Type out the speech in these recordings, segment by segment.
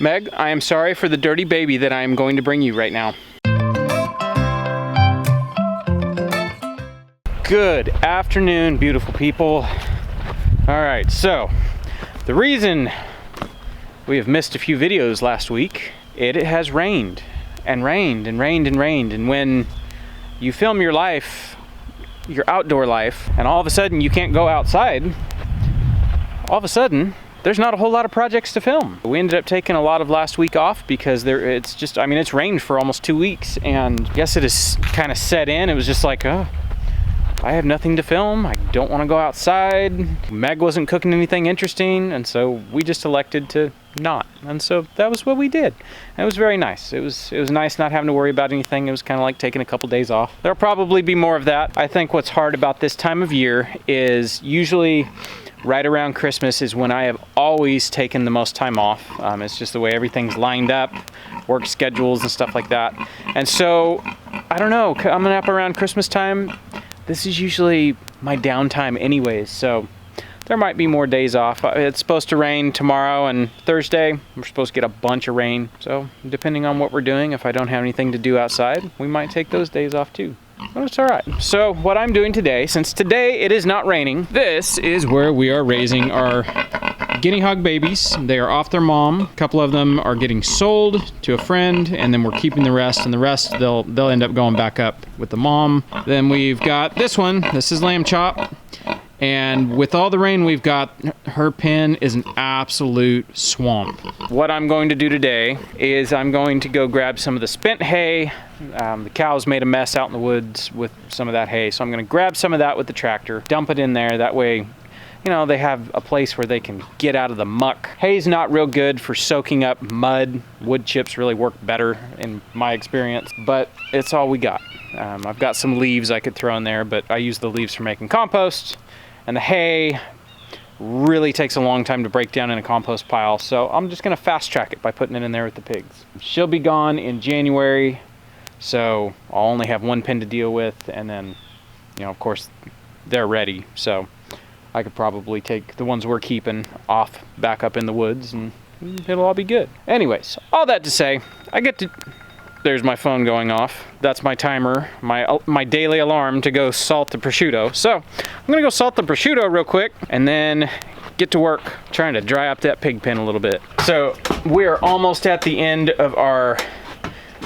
Meg, I am sorry for the dirty baby that I am going to bring you right now. Good afternoon, beautiful people. All right, so the reason we have missed a few videos last week, it has rained and rained and rained and rained. And when you film your life, your outdoor life, and all of a sudden you can't go outside, all of a sudden there's not a whole lot of projects to film. We ended up taking a lot of last week off because it's rained for almost 2 weeks, and I guess it has kind of set in. It was just like, oh, I have nothing to film. I don't want to go outside. Meg wasn't cooking anything interesting, and so we just elected to not. And so that was what we did. And it was very nice. It was nice not having to worry about anything. It was kind of like taking a couple days off. There'll probably be more of that. I think what's hard about this time of year is usually right around Christmas is when I have always taken the most time off. It's just the way everything's lined up, work schedules and stuff like that. And so, I don't know, coming up around Christmas time, this is usually my downtime anyways, so there might be more days off. It's supposed to rain tomorrow and Thursday. We're supposed to get a bunch of rain, so depending on what we're doing, if I don't have anything to do outside, we might take those days off too. But it's all right. So what I'm doing today, since today it is not raining, this is where we are raising our guinea hog babies. They are off their mom. A couple of them are getting sold to a friend, and then we're keeping the rest, and the rest they'll end up going back up with the mom. Then we've got this one. This is Lamb Chop. And with all the rain we've got, her pen is an absolute swamp. What I'm going to do today is I'm going to go grab some of the spent hay. The cows made a mess out in the woods with some of that hay, so I'm going to grab some of that with the tractor, dump it in there. That way, you know, they have a place where they can get out of the muck. Hay's not real good for soaking up mud. Wood chips really work better in my experience, but it's all we got. I've got some leaves I could throw in there, but I use the leaves for making compost. And the hay really takes a long time to break down in a compost pile, so I'm just gonna fast track it by putting it in there with the pigs. She'll be gone in January, so I'll only have one pen to deal with, and then, you know, of course, they're ready, so I could probably take the ones we're keeping off back up in the woods, and it'll all be good. Anyways, all that to say, there's my phone going off. That's my timer, my daily alarm to go salt the prosciutto. So I'm gonna go salt the prosciutto real quick and then get to work trying to dry up that pig pen a little bit. So we're almost at the end of our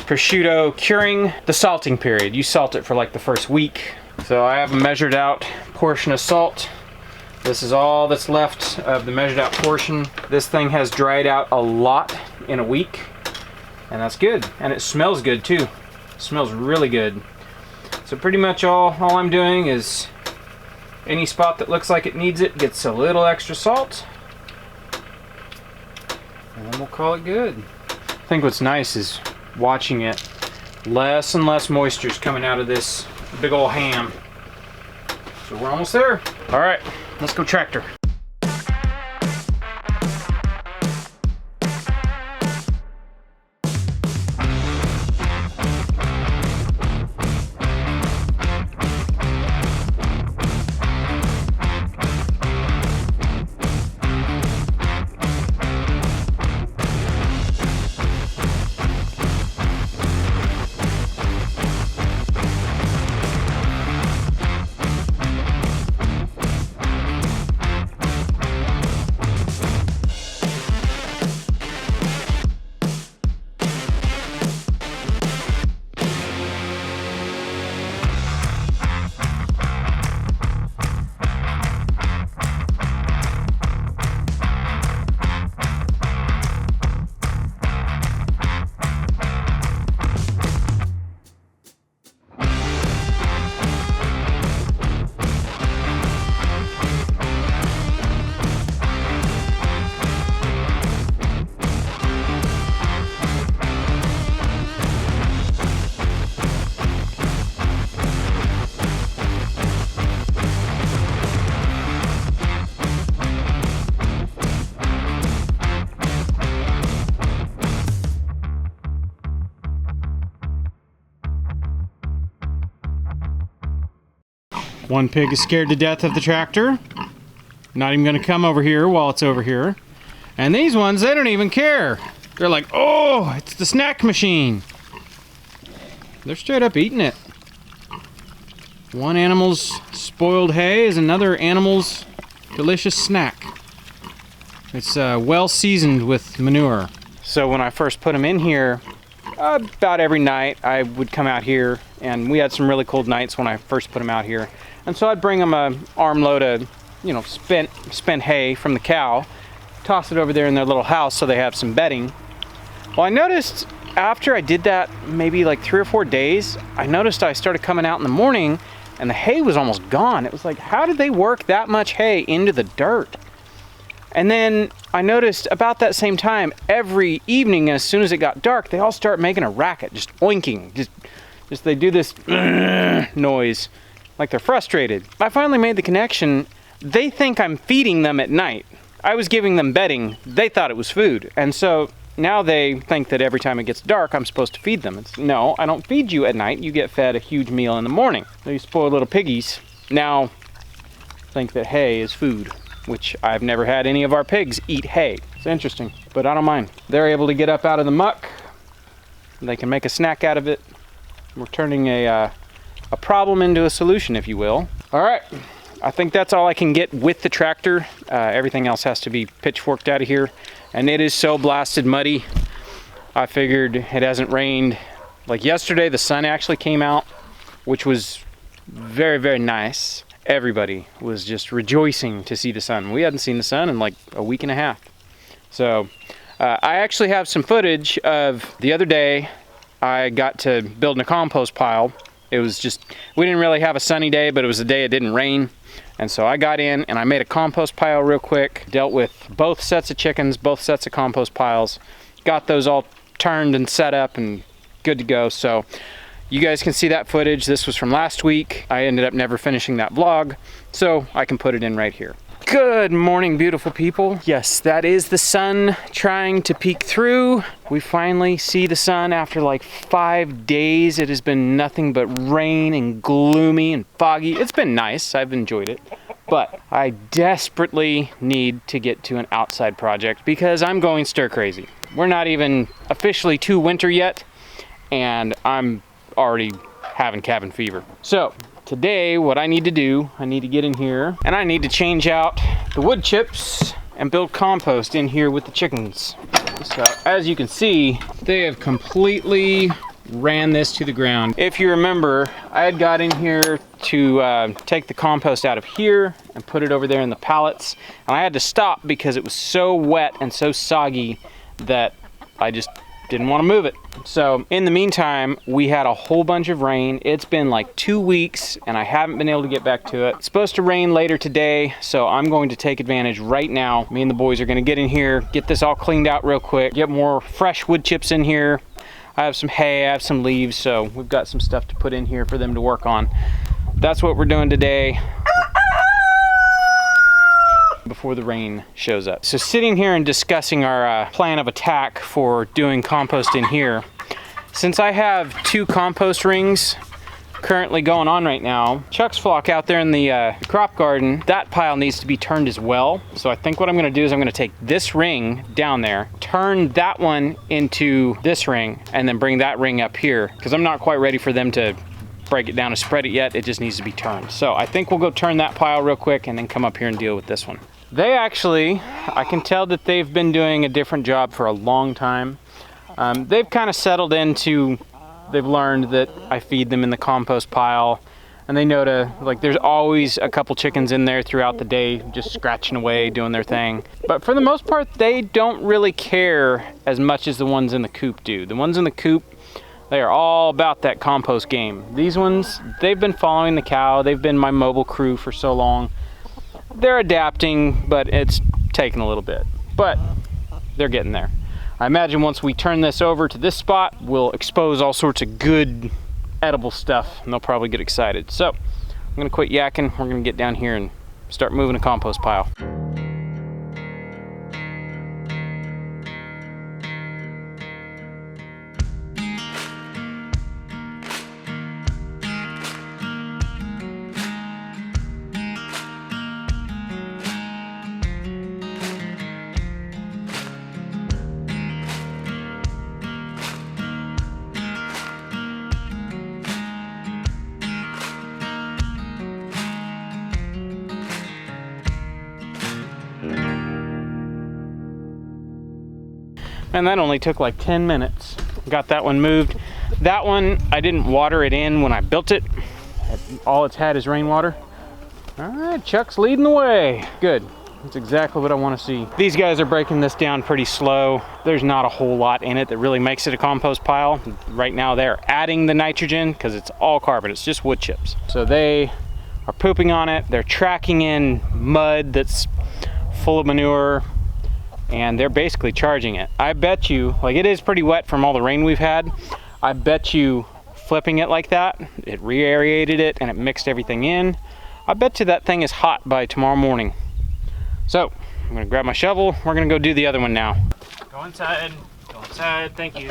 prosciutto curing. The salting period, you salt it for like the first week. So I have a measured out portion of salt. This is all that's left of the measured out portion. This thing has dried out a lot in a week. And that's good, and it smells good too. It smells really good. So pretty much all I'm doing is any spot that looks like it needs it gets a little extra salt, and then we'll call it good. I think what's nice is watching it. Less and less moisture is coming out of this big old ham. So we're almost there. All right, let's go tractor. One pig is scared to death of the tractor. Not even gonna come over here while it's over here. And these ones, they don't even care. They're like, oh, it's the snack machine. They're straight up eating it. One animal's spoiled hay is another animal's delicious snack. It's well seasoned with manure. So when I first put them in here, about every night I would come out here, and we had some really cold nights when I first put them out here. And so I'd bring them an armload of, you know, spent hay from the cow, toss it over there in their little house so they have some bedding. Well, I noticed after I did that, maybe like 3 or 4 days, I noticed I started coming out in the morning and the hay was almost gone. It was like, how did they work that much hay into the dirt? And then I noticed about that same time, every evening as soon as it got dark, they all start making a racket, just oinking, just they do this noise, like they're frustrated. I finally made the connection. They think I'm feeding them at night. I was giving them bedding. They thought it was food. And so now they think that every time it gets dark, I'm supposed to feed them. It's, no, I don't feed you at night. You get fed a huge meal in the morning. These spoiled little piggies now think that hay is food, which I've never had any of our pigs eat hay. It's interesting, but I don't mind. They're able to get up out of the muck. They can make a snack out of it. We're turning a problem into a solution, if you will. All right, I think that's all I can get with the tractor. Everything else has to be pitchforked out of here. And it is so blasted muddy. I figured it hasn't rained. Like yesterday, the sun actually came out, which was very, very nice. Everybody was just rejoicing to see the sun. We hadn't seen the sun in like a week and a half. So I actually have some footage of the other day. I got to building a compost pile. It was just, we didn't really have a sunny day, but it was a day it didn't rain. And so I got in and I made a compost pile real quick, dealt with both sets of chickens, both sets of compost piles, got those all turned and set up and good to go. So you guys can see that footage. This was from last week. I ended up never finishing that vlog, so I can put it in right here. Good morning, beautiful people. Yes, that is the sun trying to peek through. We finally see the sun after like 5 days. It has been nothing but rain and gloomy and foggy. It's been nice, I've enjoyed it. But I desperately need to get to an outside project because I'm going stir crazy. We're not even officially to winter yet, and I'm already having cabin fever. So today, what I need to do, I need to get in here and I need to change out the wood chips and build compost in here with the chickens. So as you can see, they have completely ran this to the ground. If you remember, I had got in here to take the compost out of here and put it over there in the pallets. And I had to stop because it was so wet and so soggy that I just didn't want to move it. So in the meantime, we had a whole bunch of rain. It's been like 2 weeks and I haven't been able to get back to it. It's supposed to rain later today, so I'm going to take advantage right now. Me and the boys are going to get in here, get this all cleaned out real quick, get more fresh wood chips in here. I have some hay, I have some leaves, so we've got some stuff to put in here for them to work on. That's what we're doing today before the rain shows up. So sitting here and discussing our plan of attack for doing compost in here, since I have 2 compost rings currently going on right now, Chuck's flock out there in the crop garden, that pile needs to be turned as well. So I think what I'm gonna do is I'm gonna take this ring down there, turn that one into this ring, and then bring that ring up here, because I'm not quite ready for them to break it down and spread it yet. It just needs to be turned. So I think we'll go turn that pile real quick and then come up here and deal with this one. They actually, I can tell that they've been doing a different job for a long time. They've kind of settled into, they've learned that I feed them in the compost pile, and they know to, like, there's always a couple chickens in there throughout the day just scratching away, doing their thing. But for the most part, they don't really care as much as the ones in the coop do. The ones in the coop, they are all about that compost game. These ones, they've been following the cow. They've been my mobile crew for so long. They're adapting, but it's taking a little bit. But they're getting there. I imagine once we turn this over to this spot, we'll expose all sorts of good edible stuff, and they'll probably get excited. So I'm gonna quit yakking. We're gonna get down here and start moving a compost pile. And that only took like 10 minutes. Got that one moved. That one, I didn't water it in when I built it. All it's had is rainwater. All right, Chuck's leading the way. Good. That's exactly what I want to see. These guys are breaking this down pretty slow. There's not a whole lot in it that really makes it a compost pile. Right now they're adding the nitrogen because it's all carbon. It's just wood chips. So they are pooping on it. They're tracking in mud that's full of manure, and they're basically charging it. I bet you, like, it is pretty wet from all the rain we've had. I bet you flipping it like that, it re-aerated it and it mixed everything in. I bet you that thing is hot by tomorrow morning. So, I'm gonna grab my shovel. We're gonna go do the other one now. Go inside, thank you.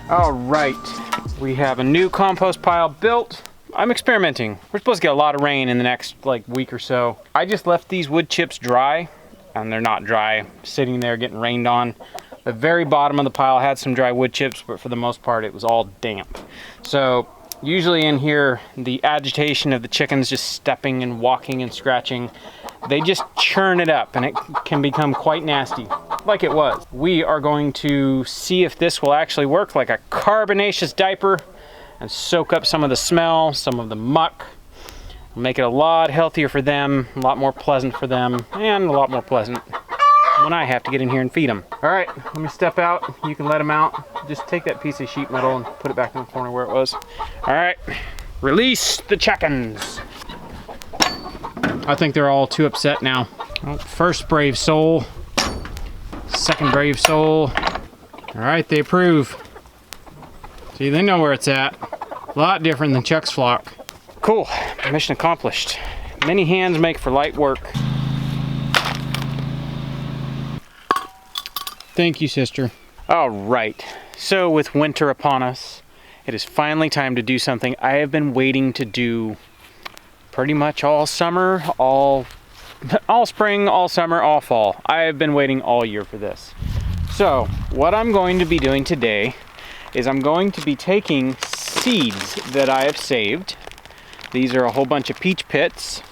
All right, we have a new compost pile built. I'm experimenting. We're supposed to get a lot of rain in the next like week or so. I just left these wood chips dry, and they're not dry, sitting there getting rained on. The very bottom of the pile had some dry wood chips, but for the most part it was all damp. So usually in here, the agitation of the chickens just stepping and walking and scratching, they just churn it up and it can become quite nasty, like it was. We are going to see if this will actually work like a carbonaceous diaper and soak up some of the smell, some of the muck, make it a lot healthier for them, a lot more pleasant for them, and a lot more pleasant when I have to get in here and feed them. All right, let me step out. You can let them out. Just take that piece of sheet metal and put it back in the corner where it was. All right, release the chickens. I think they're all too upset now. Well, first brave soul, second brave soul. All right, they approve. See, they know where it's at. A lot different than Chuck's flock. Cool, mission accomplished. Many hands make for light work. Thank you, sister. All right, so with winter upon us, it is finally time to do something I have been waiting to do pretty much all summer, all spring, all summer, all fall. I have been waiting all year for this. So what I'm going to be doing today is I'm going to be taking seeds that I have saved. These are a whole bunch of peach pits.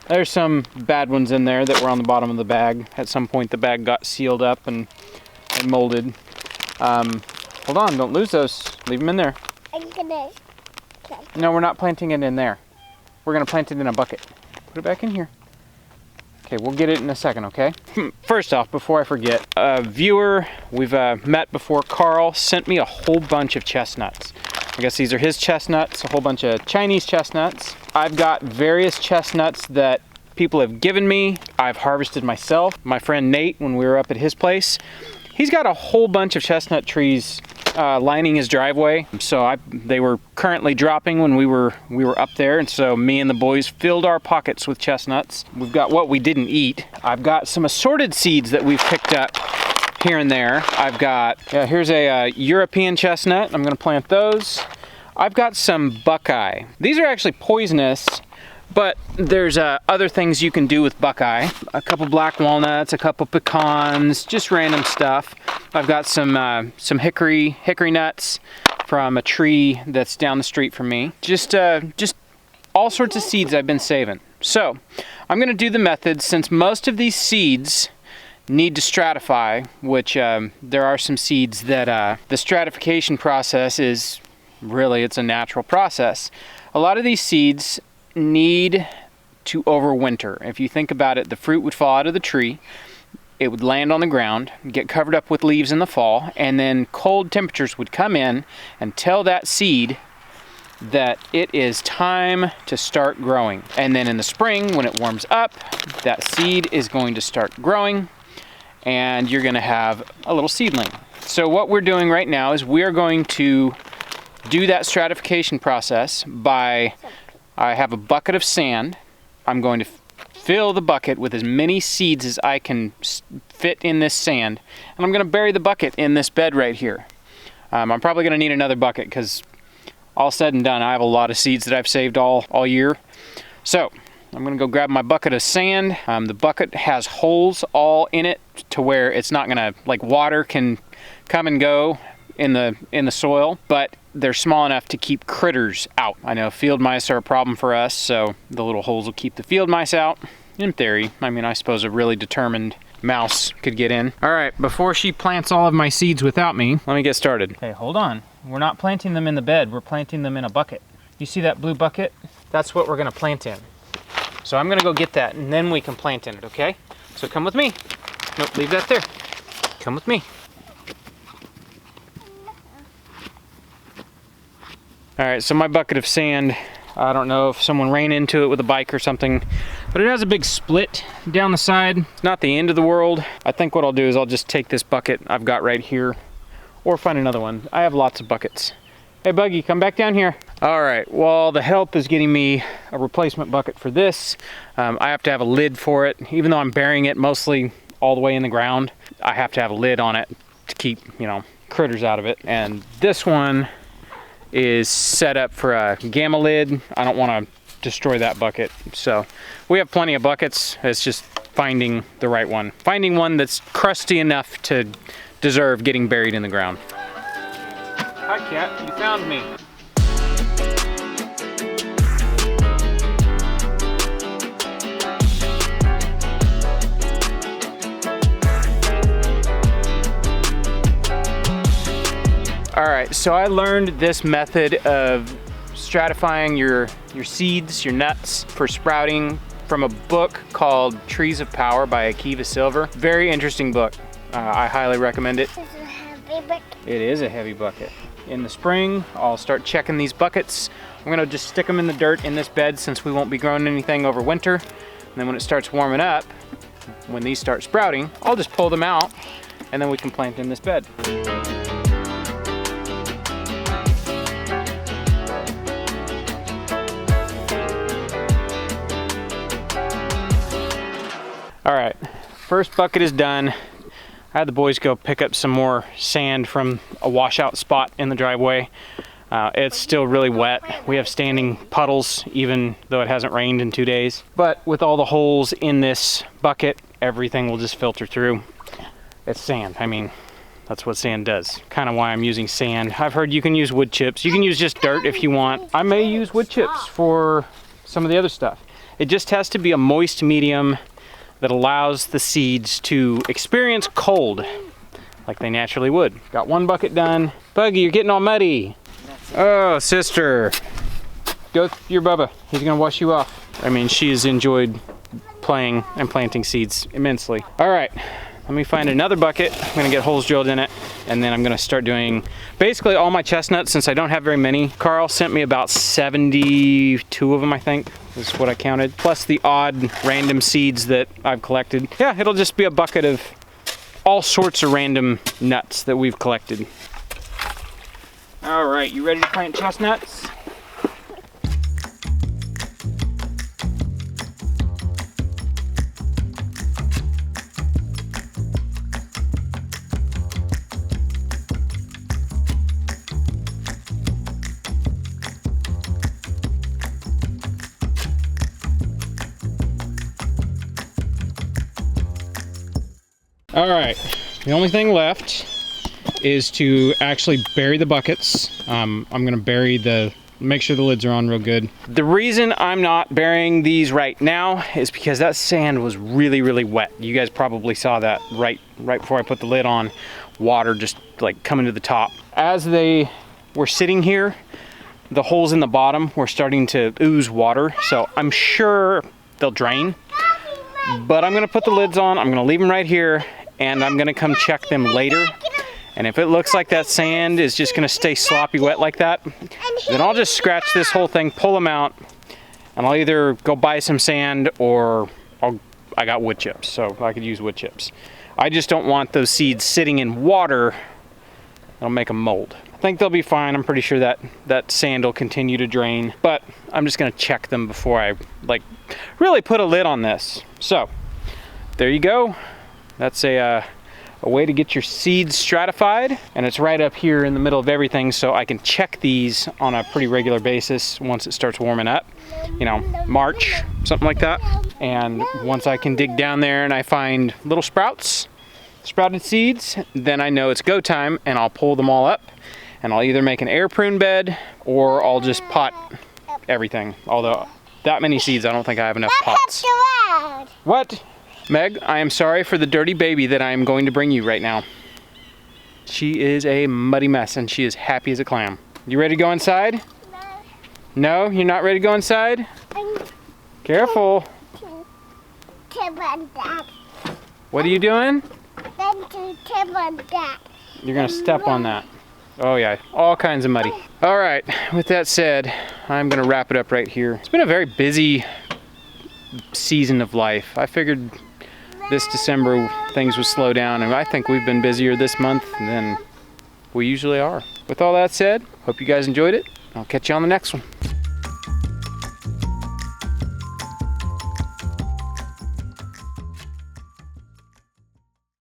There's some bad ones in there that were on the bottom of the bag. At some point the bag got sealed up and molded. Hold on, don't lose those. Leave them in there. Okay. No, we're not planting it in there. We're gonna plant it in a bucket. Put it back in here. Okay, we'll get it in a second, okay? First off, before I forget, a viewer we've met before, Carl, sent me a whole bunch of chestnuts. I guess these are his chestnuts, a whole bunch of Chinese chestnuts. I've got various chestnuts that people have given me. I've harvested myself. My friend Nate, when we were up at his place, he's got a whole bunch of chestnut trees lining his driveway. So they were currently dropping when we were up there, and so me and the boys filled our pockets with chestnuts. We've got what we didn't eat. I've got some assorted seeds that we've picked up here and there. I've got, here's a European chestnut. I'm gonna plant those. I've got some buckeye. These are actually poisonous, But there's other things you can do with buckeye. A couple black walnuts, a couple pecans, just random stuff. I've got some hickory nuts from a tree that's down the street from me. Just all sorts of seeds I've been saving. So I'm gonna do the method since most of these seeds need to stratify, which there are some seeds that the stratification process is really, it's a natural process. A lot of these seeds need to overwinter. If you think about it, the fruit would fall out of the tree, it would land on the ground, get covered up with leaves in the fall, and then cold temperatures would come in and tell that seed that it is time to start growing. And then in the spring, when it warms up, that seed is going to start growing and you're gonna have a little seedling. So what we're doing right now is we're going to do that stratification process by, I have a bucket of sand. I'm going to fill the bucket with as many seeds as I can fit in this sand, and I'm gonna bury the bucket in this bed right here. I'm probably gonna need another bucket because all said and done, I have a lot of seeds that I've saved all year. So I'm gonna go grab my bucket of sand. The bucket has holes all in it to where it's not gonna, like, water can come and go in the soil, but they're small enough to keep critters out. I know field mice are a problem for us, so the little holes will keep the field mice out. In theory, I mean, I suppose a really determined mouse could get in. All right, before she plants all of my seeds without me, let me get started. Okay, hold on. We're not planting them in the bed, we're planting them in a bucket. You see that blue bucket? That's what we're gonna plant in. So I'm gonna go get that and then we can plant in it, okay? So come with me. Nope, leave that there. Come with me. All right, so my bucket of sand, I don't know if someone ran into it with a bike or something, but it has a big split down the side. It's not the end of the world. I think what I'll do is I'll just take this bucket I've got right here or find another one. I have lots of buckets. Hey Buggy, come back down here. All right, well, the help is getting me a replacement bucket for this. I have to have a lid for it. Even though I'm burying it mostly all the way in the ground, I have to have a lid on it to keep, you know, critters out of it. And this one is set up for a gamma lid. I don't want to destroy that bucket. So we have plenty of buckets. It's just finding the right one. Finding one that's crusty enough to deserve getting buried in the ground. Hi cat, you found me. All right, so I learned this method of stratifying your seeds, your nuts for sprouting from a book called Trees of Power by Akiva Silver. Very interesting book. I highly recommend it. Is it a heavy bucket? It is a heavy bucket. In the spring, I'll start checking these buckets. I'm gonna just stick them in the dirt in this bed since we won't be growing anything over winter. And then when it starts warming up, when these start sprouting, I'll just pull them out and then we can plant in this bed. All right, first bucket is done. I had the boys go pick up some more sand from a washout spot in the driveway. It's still really wet. We have standing puddles even though it hasn't rained in 2 days. But with all the holes in this bucket, everything will just filter through. It's sand. I mean, that's what sand does. Kind of why I'm using sand. I've heard you can use wood chips. You can use just dirt if you want. I may use wood chips for some of the other stuff. It just has to be a moist medium that allows the seeds to experience cold like they naturally would. Got one bucket done. Buggy, you're getting all muddy. Oh, sister. Go with your Bubba. He's gonna wash you off. I mean, she's enjoyed playing and planting seeds immensely. All right, let me find another bucket. I'm gonna get holes drilled in it, and then I'm gonna start doing basically all my chestnuts since I don't have very many. Carl sent me about 72 of them, I think, is what I counted, plus the odd random seeds that I've collected. Yeah, it'll just be a bucket of all sorts of random nuts that we've collected. All right, you ready to plant chestnuts? All right, the only thing left is to actually bury the buckets. I'm gonna make sure the lids are on real good. The reason I'm not burying these right now is because that sand was really, really wet. You guys probably saw that right before I put the lid on. Water just like coming to the top. As they were sitting here, the holes in the bottom were starting to ooze water, so I'm sure they'll drain. But I'm gonna put the lids on, I'm gonna leave them right here, and I'm gonna come check them later. And if it looks like that sand is just gonna stay sloppy wet like that, then I'll just scratch this whole thing, pull them out, and I'll either go buy some sand or I got wood chips, so I could use wood chips. I just don't want those seeds sitting in water. It'll make them mold. I think they'll be fine. I'm pretty sure that sand will continue to drain, but I'm just gonna check them before I like really put a lid on this. So there you go. That's a way to get your seeds stratified, and it's right up here in the middle of everything, so I can check these on a pretty regular basis once it starts warming up, you know, March, something like that. And once I can dig down there and I find little sprouted seeds, then I know it's go time, and I'll pull them all up, and I'll either make an air prune bed or I'll just pot everything. Although that many seeds, I don't think I have enough pots. What? Meg, I am sorry for the dirty baby that I am going to bring you right now. She is a muddy mess and she is happy as a clam. You ready to go inside? No, you're not ready to go inside? Careful. What are you doing? You're gonna step on that. Oh yeah, all kinds of muddy. All right, with that said, I'm gonna wrap it up right here. It's been a very busy season of life. I figured this December things would slow down, and I think we've been busier this month than we usually are. With all that said, hope you guys enjoyed it. I'll catch you on the next one.